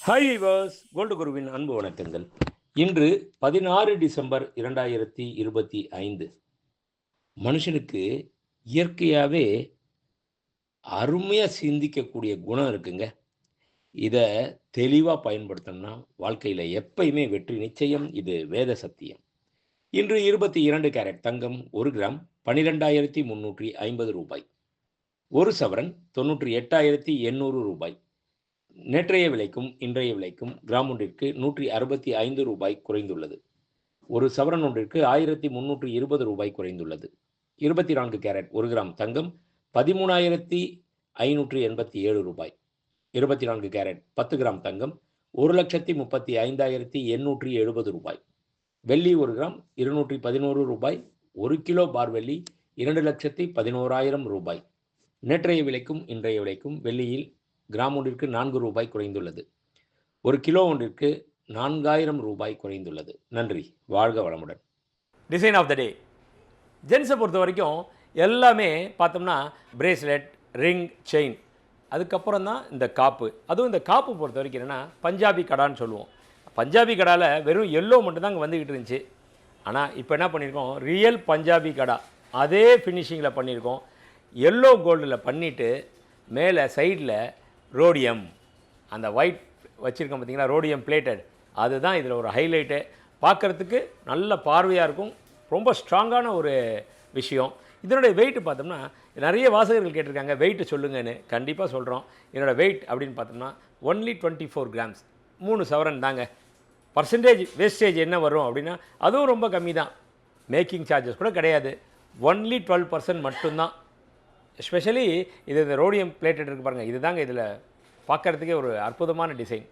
Hi viewers, gold குருவின் அன்பு வணக்கங்கள். இன்று 16 டிசம்பர் 2025. மனுஷனுக்கு இயற்கையாவே அருமையா சிந்திக்கக்கூடிய குணம் இருக்குங்க. இத தெளிவா பயன்படுத்தணும்னா, வாழ்க்கையில எப்பயுமே வெற்றி நிச்சயம். இது வேத சத்தியம். இன்று 22 கேரட் தங்கம் 1 கிராம் ரூ. 12,350. 1 சவரன் ரூ. 98,800. நேற்றைய விலைக்கும் இன்றைய விலைக்கும் கிராம் ஒன்றிற்கு ரூ. 165 குறைந்துள்ளது. ஒரு சவரன் ஒன்றிற்கு ரூ. 1,320 குறைந்துள்ளது. 24 கேரட் 1 கிராம் தங்கம் ரூ. 13,587. 24 கேரட் 10 கிராம் தங்கம் ரூ. 1,35,870. வெள்ளி 1 கிராம் ரூ. 211. 1 கிலோ பார் வெள்ளி ரூ. 2,11,000. நேற்றைய விலைக்கும் இன்றைய விலைக்கும் வெள்ளியில் கிராம் ஒன்றிற்கு ரூ. 4 குறைந்துள்ளது. ஒரு கிலோ ஒன்றிற்கு ரூ. 4,000 குறைந்துள்ளது. நன்றி. வாழ்க வளமுடன். டிசைன் ஆஃப் த டே. ஜென்ஸை பொறுத்த வரைக்கும் எல்லாமே பார்த்தோம்னா பிரேஸ்லெட், ரிங், செயின், அதுக்கப்புறம் தான் இந்த காப்பு. அதுவும் இந்த காப்பு பொறுத்த வரைக்கும் என்னென்னா பஞ்சாபி கடான்னு சொல்லுவோம். பஞ்சாபி கடாவில் வெறும் எல்லோ மட்டும் தான் அங்கே வந்துக்கிட்டு இருந்துச்சு. ஆனால் இப்போ என்ன பண்ணியிருக்கோம், ரியல் பஞ்சாபி கடா அதே ஃபினிஷிங்கில் பண்ணியிருக்கோம். எல்லோ கோல்டில் பண்ணிவிட்டு மேலே சைடில் ரோடியம், அந்த ஒயிட் வச்சுருக்கோம் பார்த்தீங்களா, ரோடியம் பிளேட்டட், அதுதான் இதில் ஒரு ஹைலைட்டு. பார்க்குறதுக்கு நல்ல பார்வையாக இருக்கும். ரொம்ப ஸ்ட்ராங்கான ஒரு விஷயம். இதனுடைய வெயிட் பார்த்தோம்னா நிறைய வாசகர்கள் கேட்டிருக்காங்க வெயிட்டு சொல்லுங்கன்னு. கண்டிப்பாக சொல்கிறோம். என்னோடய வெயிட் அப்படின்னு பார்த்தோம்னா ஒன்லி 24 கிராம்ஸ். 3 சவரன் தாங்க. பர்சன்டேஜ் வேஸ்டேஜ் என்ன வரும் அப்படின்னா அதுவும் ரொம்ப கம்மி தான். மேக்கிங் சார்ஜஸ் கூட கிடையாது. ஒன்லி 12% மட்டும்தான். எஸ்பெஷலி இது இந்த ரோடியம் பிளேட்டட் இருக்குது பாருங்கள், இது தாங்க இதில் பார்க்குறதுக்கே ஒரு அற்புதமான டிசைன்.